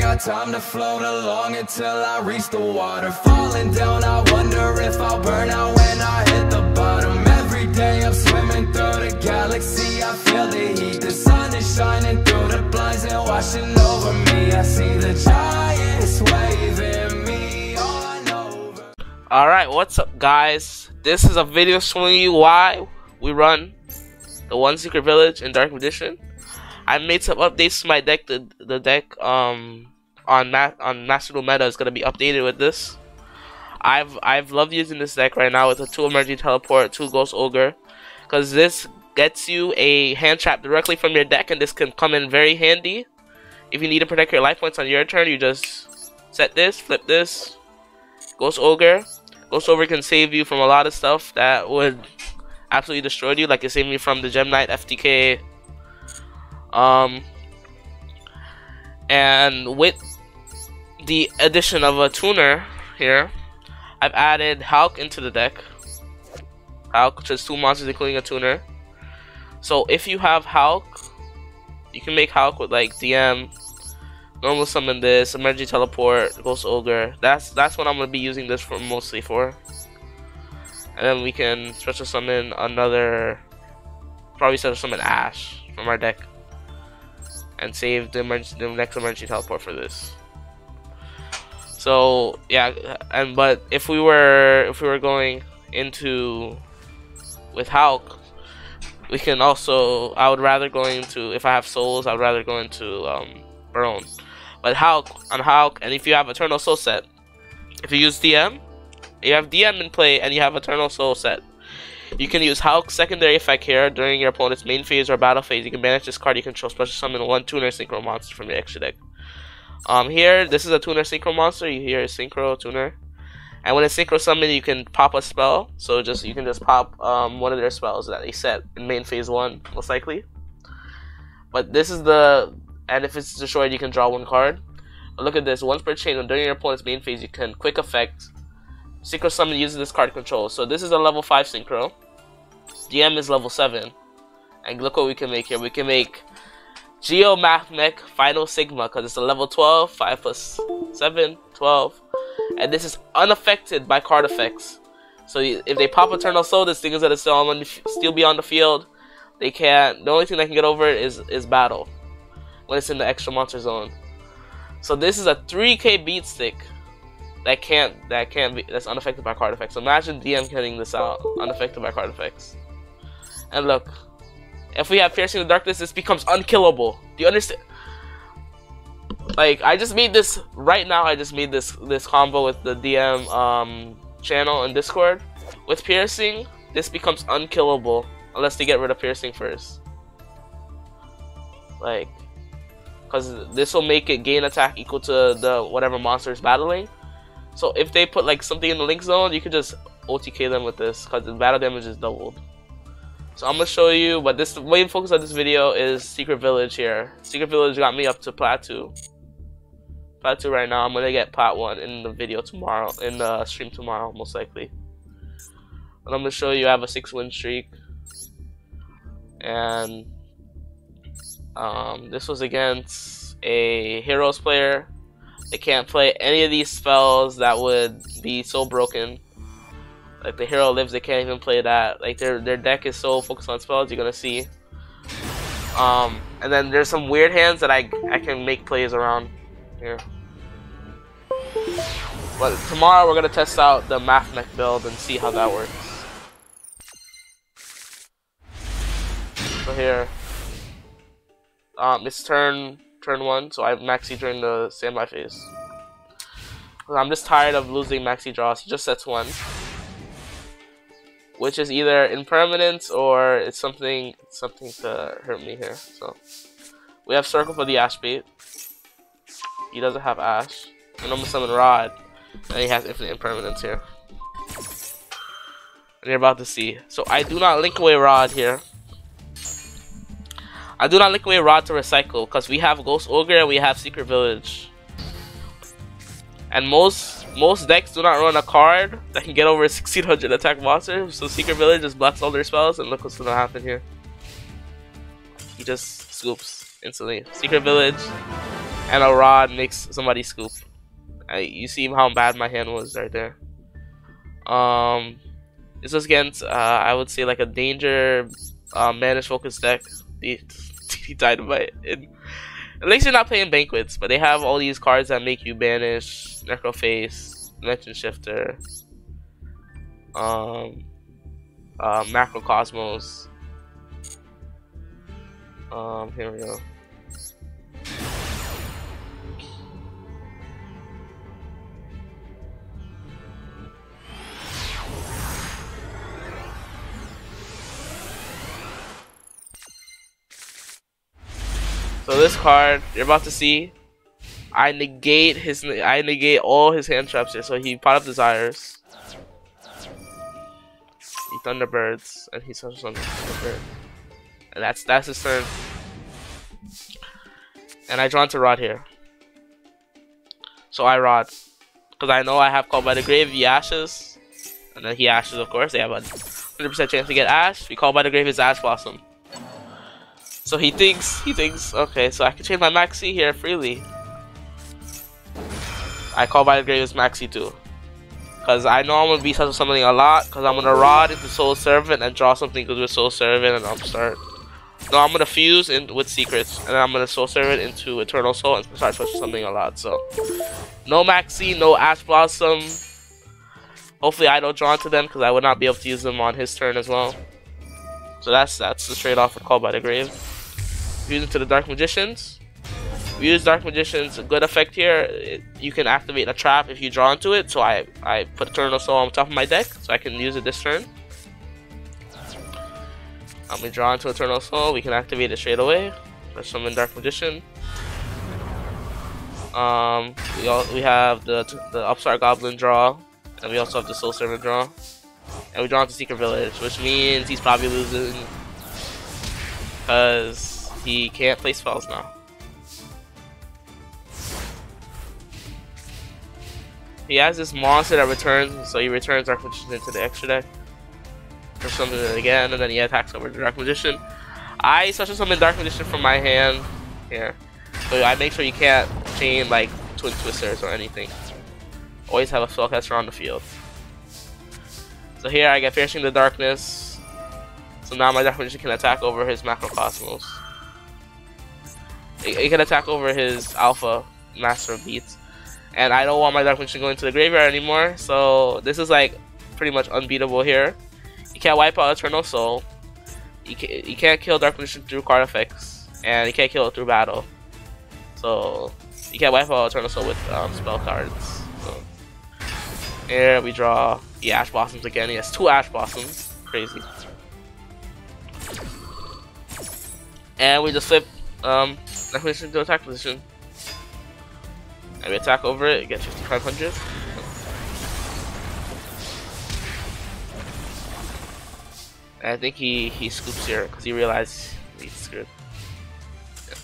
got time to float along until I reach the water. Falling down, I wonder if I'll burn out when I hit the bottom. Every day I'm swimming through the galaxy, I feel the heat. The sun is shining through the blinds and washing over me. I see the giants waving me on over. Alright, what's up guys? This is a video showing you why we run the one secret village in Dark Magician. I made some updates to my deck. The deck on Master Duel Meta is gonna be updated with this. I've loved using this deck right now with a 2 emergency teleport, 2 ghost ogre, because this gets you a hand trap directly from your deck, and this can come in very handy. If you need to protect your life points on your turn, you just set this, flip this, ghost ogre. Ghost ogre can save you from a lot of stuff that would absolutely destroy you, like it saved me from the Gem Knight FTK. And with the addition of a tuner here, I've added Halqi into the deck. Halqi, which is 2 monsters including a tuner. So if you have Halqi, you can make Halqi with like DM, normal summon this, emergency teleport, ghost ogre. That's what I'm gonna be using this for mostly for. And then we can special summon another, probably special summon Ash from our deck, and save the next emergency teleport for this. So yeah, but if we were going into with Halqi, we can also, I would rather go into, if I have souls, I would rather go into Burn. But Halqi, and if you have Eternal Soul set, if you use DM, you have DM in play and you have Eternal Soul set, you can use Halqi's secondary effect here during your opponent's main phase or battle phase. You can banish this card, you control, special summon 1 tuner synchro monster from your extra deck. Here, this is a tuner synchro monster. You hear synchro tuner, and when it's synchro summon, you can pop a spell. So you can just pop one of their spells that they set in main phase 1, most likely. But this is and if it's destroyed, you can draw 1 card. But look at this, once per chain, during your opponent's main phase, you can quick effect synchro summon using this card control. So this is a level 5 synchro. DM is level 7, and look what we can make here. We can make Yugioh Math Mech Final Sigma, because it's a level 12, 5 plus 7, 12, and this is unaffected by card effects. So if they pop Eternal Soul, this thing is gonna still be on the field. They can't. The only thing that can get over it is battle when it's in the extra monster zone. So this is a 3k beat stick that's unaffected by card effects. So imagine DM getting this out unaffected by card effects. And look, if we have Piercing the Darkness, this becomes unkillable. Do you understand? Like, I just made this right now. I just made this combo with the DM channel in Discord. With Piercing, this becomes unkillable unless they get rid of Piercing first. Like, because this will make it gain attack equal to the whatever monster is battling. So if they put like something in the link zone, you could just OTK them with this, because the battle damage is doubled. So I'm gonna show you, but the main focus of this video is Secret Village here. Secret Village got me up to Plat 2. Plat 2 right now. I'm gonna get Plat 1 in the video tomorrow, in the stream tomorrow, most likely. And I'm gonna show you I have a 6-win streak. And this was against a Heroes player. They can't play any of these spells that would be so broken. Like the hero lives, they can't even play that. Like their deck is so focused on spells, you're gonna see. And then there's some weird hands that I can make plays around here. But tomorrow we're gonna test out the Math Mech build and see how that works. So here, it's turn 1, so I have Maxi during the standby phase. I'm just tired of losing Maxi draws. He just sets 1, which is either impermanence or it's something to hurt me here. So we have Circle for the Ash bait. He doesn't have Ash. And I'm gonna summon Rod, and he has infinite impermanence here. And you're about to see. So I do not link away Rod here. I do not link away Rod to recycle, because we have Ghost Ogre and we have Secret Village. And most decks do not run a card that can get over 1600 attack monster. So Secret Village just blocks all their spells, and look what's gonna happen here. He just scoops instantly. Secret Village and a rod makes somebody scoop. You see how bad my hand was right there. This was against I would say like a danger managed focus deck. He Dynamite. At least you're not playing banquets, but they have all these cards that make you banish, Necroface, Dimension Shifter, Macrocosmos. Here we go. So this card you're about to see, I negate all his hand traps here. So he pot up Desires, he Thunderbirds, and he such on Thunderbird, and that's his turn. And I draw into Rod here, so I Rod because I know I have Called by the Grave. He Ashes, and then he Ashes. Of course, they have a 100% chance to get Ash. We Call by the Grave his Ash Blossom. So he thinks, okay, so I can change my Maxi here freely. I Call by the Grave as Maxi too. Because I know I'm going to be such something a lot. Because I'm going to Rod into Soul Servant and draw something good with Soul Servant and Upstart. No, I'm going to fuse with Secrets. And then I'm going to Soul Servant into Eternal Soul and start pushing something a lot. So, no Maxi, no Ash Blossom. Hopefully I don't draw into them because I would not be able to use them on his turn as well. So that's the trade-off with Call by the Grave. Fuse into the Dark Magicians. We use Dark Magicians, a good effect here. You can activate a trap if you draw into it. So I put Eternal Soul on top of my deck, so I can use it this turn. We draw into Eternal Soul. We can activate it straight away. Let's summon Dark Magician. We have the Upstart Goblin draw, and we also have the Soul Servant draw, and we draw into Secret Village, which means he's probably losing because he can't play spells now. He has this monster that returns, so he returns Dark Magician into the extra deck. Or summon it again, and then he attacks over the Dark Magician. I special summon Dark Magician from my hand here. So I make sure you can't chain like Twin Twisters or anything. Always have a spellcaster on the field. So here I get Piercing the Darkness. So now my Dark Magician can attack over his Macrocosmos. He can attack over his Alpha Master of Beats. And I don't want my Dark Magician going to the graveyard anymore. So this is like pretty much unbeatable here. You can't wipe out Eternal Soul. You can't kill Dark Magician through card effects. And you can't kill it through battle. So you can't wipe out Eternal Soul with spell cards. So here we draw the Ash Blossoms again. He has 2 Ash Blossoms. Crazy. And we just flip Dark Magician to attack position. And we attack over it, get 5500. And I think he scoops here because he realized he's screwed. Yeah.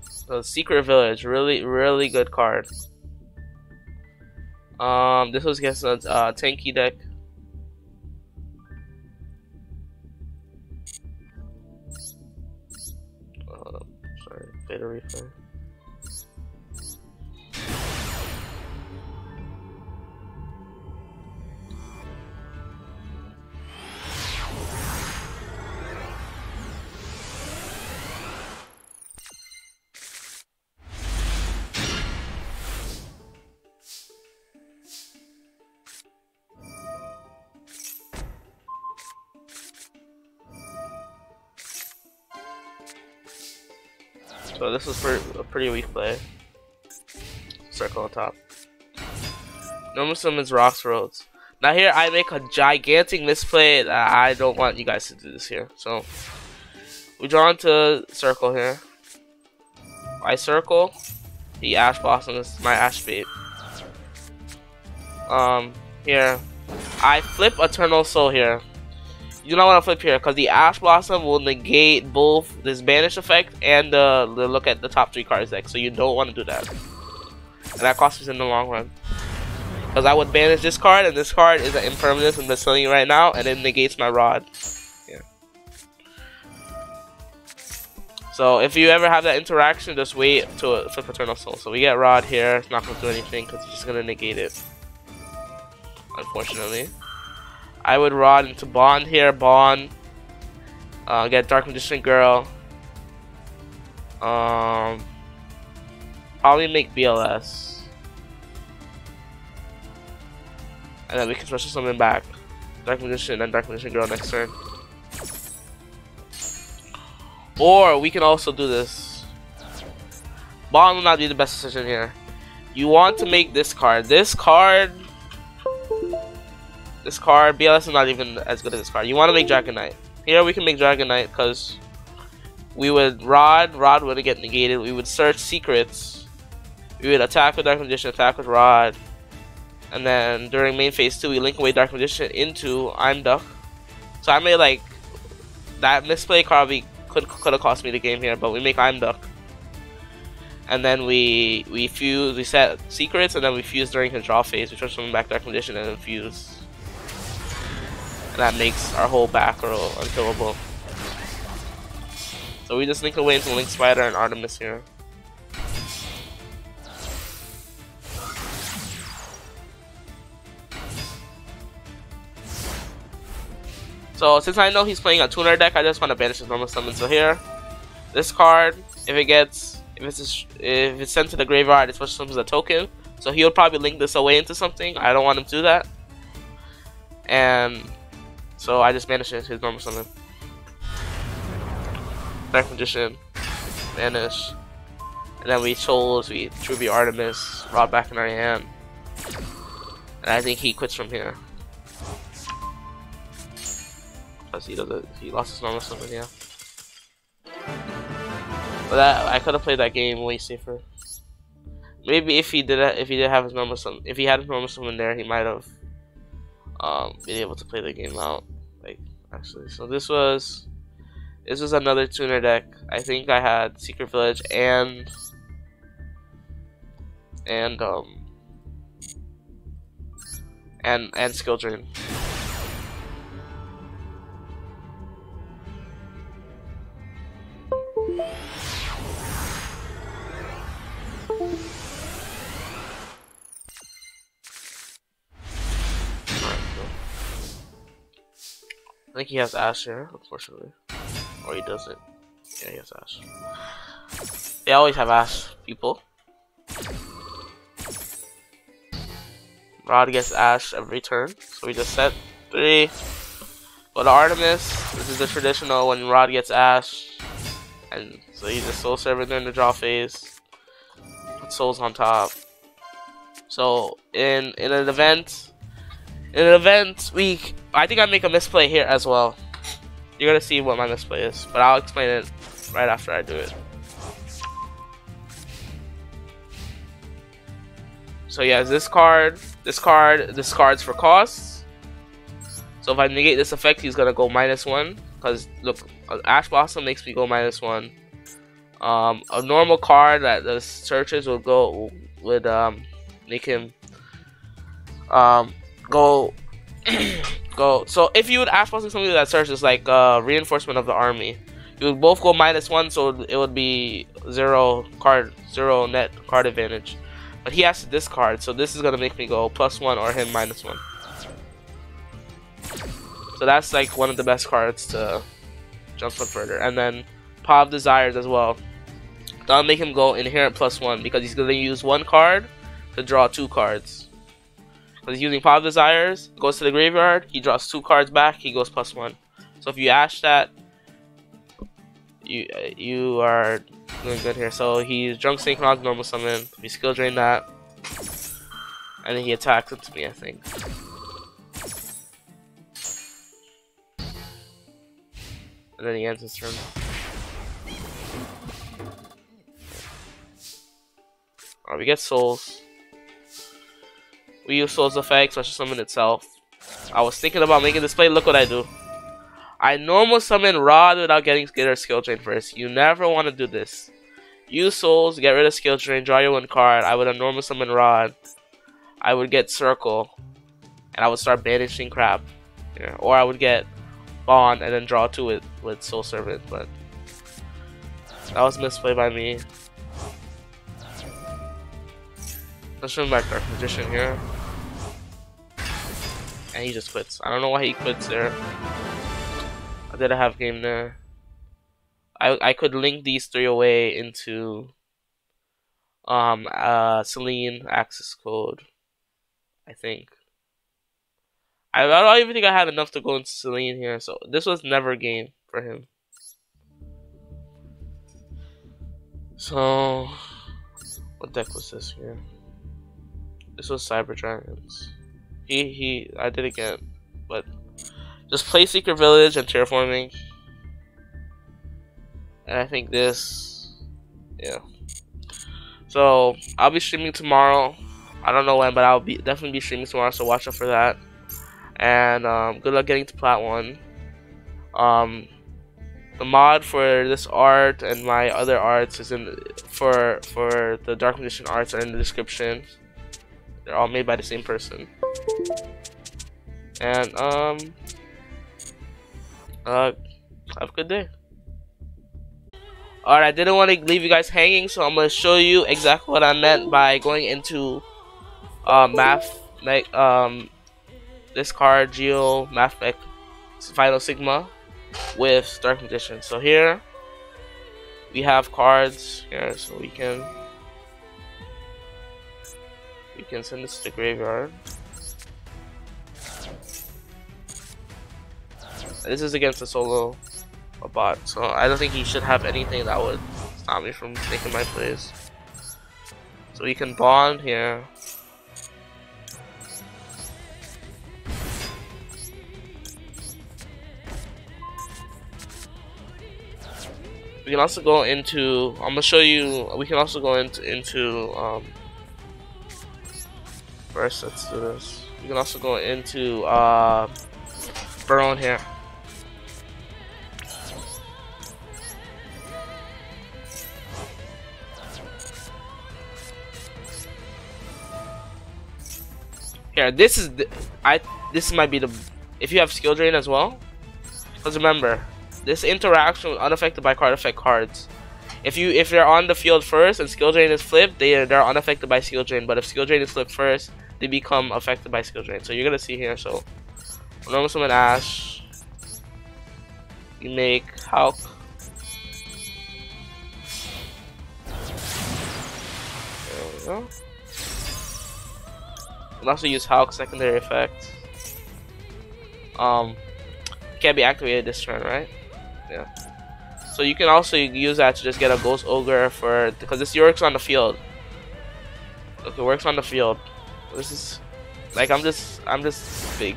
So Secret Village, really good card. This was against a tanky deck. Sorry, beta replay. So this was a pretty weak play. Circle on top. Normal summons Rocks Roads. Now here I make a gigantic misplay. I don't want you guys to do this here. So we draw into Circle here. I Circle. He Ash Blossoms my Ash Bait. Here I flip Eternal Soul here. You do not want to flip here because the Ash Blossom will negate both this banish effect and the look at the top 3 cards deck. So you don't want to do that. And that costs us in the long run. Because I would banish this card, and this card is an impermanence I'm just selling right now, and it negates my Rod. Yeah. So if you ever have that interaction, just wait for Paternal Soul. So we get Rod here. It's not going to do anything because he's just going to negate it. Unfortunately. I would Rod into Bond here. Bond. Get Dark Magician Girl. Probably make BLS. And then we can special summon back Dark Magician and Dark Magician Girl next turn. Or we can also do this. Bond will not be the best decision here. You want to make this card. This card, BLS is not even as good as this card. You want to make Dragon Knight. Here we can make Dragon Knight because we would Rod would get negated. We would search secrets. We would attack with Dark Magician, attack with Rod. And then during main phase 2, we link away Dark Magician into I'm Duck. So I made like that misplay card could have cost me the game here, but we make I'm Duck. And then we fuse, we set secrets, and then we fuse during his draw phase. We transform back Dark Magician and then fuse. And that makes our whole back row unkillable. So we just link away into Link Spider and Artemis here. So since I know he's playing a tuner deck, I just want to banish his normal summon. So here, this card, if it's sent to the graveyard, it special summons a token. So he'll probably link this away into something. I don't want him to do that. And so I just banish his normal summon. Dark Magician, banish. And then we Souls, we Trubie Artemis, Rod back in our hand. And I think he quits from here. Because he lost his normal summon, yeah. But I could have played that game way safer. Maybe if he did have his normal summon, if he had his normal summon there, he might have been able to play the game out. Like actually, so this was another tuner deck. I think I had Secret Village and Skill Drain. I think he has Ash here, unfortunately. Or he doesn't. Yeah, he has Ash. They always have Ash, people. Rod gets Ash every turn. So we just set 3. Go to Artemis. This is the traditional when Rod gets Ash. And so he just Soul Servant during the draw phase. Put Souls on top. So in an event week, I think I make a misplay here as well. You're gonna see what my misplay is, but I'll explain it right after I do it. So yeah, this card's for costs. So if I negate this effect, he's gonna go -1. Cause look, Ash Blossom makes me go -1. A normal card that the searches would make him go. So if you would Ash Blossom something that searches like Reinforcement of the Army, you would both go -1, so it would be 0 net card advantage. But he has to discard, so this is gonna make me go +1 or him -1. So that's like one of the best cards to jump foot further. And then Paw of Desires as well. That'll make him go inherent +1 because he's gonna use 1 card to draw 2 cards. Because he's using Paw of Desires, goes to the graveyard, he draws 2 cards back, he goes +1. So if you Ash that, you are doing good here. So he's Drunk Synchron's normal summon, we Skill Drain that, and then he attacks into me, I think. And then he ends his turn. Alright, we get Souls. We use Souls effect, special summon itself. I was thinking about making this play, look what I do. I normal summon Rod without getting a Skill Drain first. You never want to do this. Use Souls, get rid of Skill Drain, draw your 1 card. I would normal summon Rod. I would get Circle. And I would start banishing crap. Yeah. Or I would get Bond and then draw 2 with Soul Servant. But That was misplay by me. Let's show him back Dark Magician here. And he just quits. I don't know why he quits there. I did a half game there. I could link these three away into Celine access code. I think. I don't even think I had enough to go into Celine here, so this was never a game for him. So what deck was this here? This was Cyber Dragons. I did again, but just play Secret Village and Terraforming. And I think this, yeah. So I'll be streaming tomorrow. I don't know when, but I'll definitely be streaming tomorrow. So watch out for that. And good luck getting to Plat 1. The mod for this art and my other arts is in for the Dark Magician arts are in the description. They're all made by the same person. And have a good day. Alright, I didn't want to leave you guys hanging, so I'm gonna show you exactly what I meant by going into this card, Geo Math Mech Final Sigma with Dark Magician. So here we have cards here, so we can send this to the graveyard. This is against a solo bot, so I don't think he should have anything that would stop me from making my plays. So we can bond here. We can also go into. I'm gonna show you. We can also go into. First, let's do this. We can also go into Burrow here. Here, this might be the, if you have skill drain as well, because remember, this interaction was unaffected by card effect cards. If they're on the field first and skill drain is flipped, they're unaffected by skill drain. But if skill drain is flipped first, they become affected by skill drain. So you're gonna see here. So normal summon Ash, you make Halq. There we go. You can also use Halq secondary effect. Can't be activated this turn, right? Yeah. So you can also use that to just get a Ghost Ogre because this works on the field. Look, it works on the field. This is like I'm just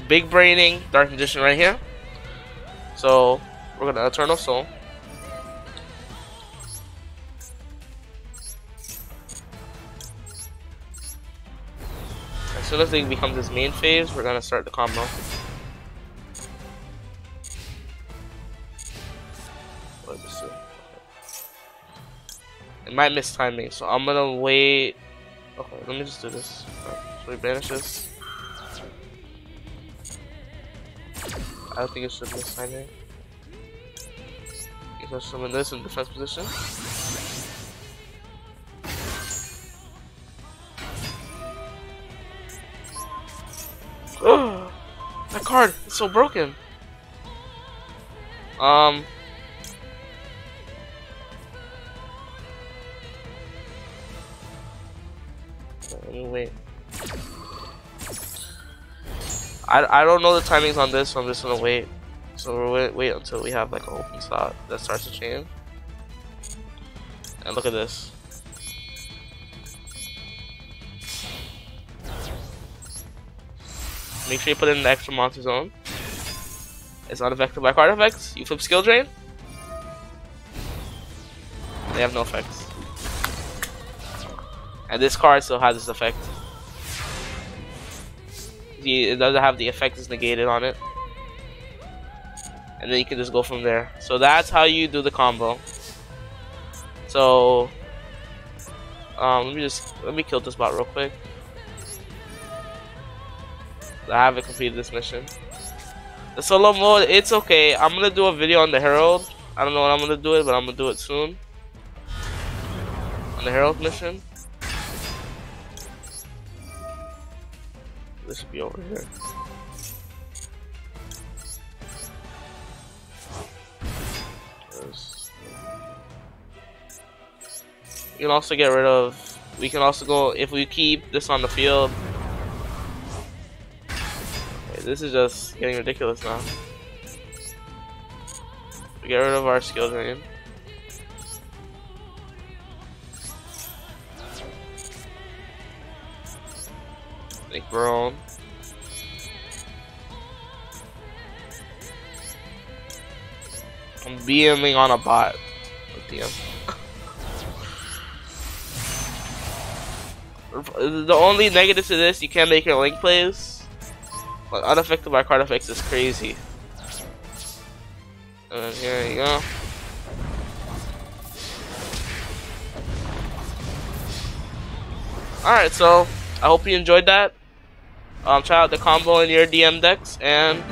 big braining Dark Magician right here. So we're gonna Eternal Soul. As soon as it becomes his main phase, we're gonna start the combo. What is this? It might miss timing, so I'm gonna wait. Okay, let me just do this. So we banish this. I don't think it should miss timing. You can summon this in defense position. Oh, that card is so broken. Let me wait. I don't know the timings on this, so I'm just gonna wait. So we'll wait until we have like an open slot that starts to chain. And look at this. Make sure you put in the extra monster zone. It's not affected by card effects. You flip skill drain. They have no effects. And this card still has this effect. It doesn't have the effect is negated on it. And then you can just go from there. So that's how you do the combo. So let me kill this bot real quick. I haven't completed this mission. The solo mode, it's okay. I'm gonna do a video on the Herald. I don't know when I'm gonna do it, but I'm gonna do it soon. the Herald mission. This should be over here. We can also get rid of. We can also go if we keep this on the field. Okay, this is just getting ridiculous now. We get rid of our skill drain. Make Barone. I'm BMing on a bot with DM. The only negative to this, you can't make your link plays, but unaffected by card effects is crazy. And then here you go. Alright, so I hope you enjoyed that. Try out the combo in your DM decks, and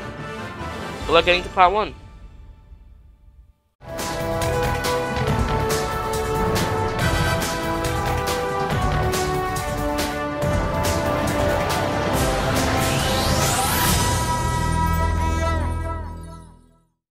good luck getting to pot 1.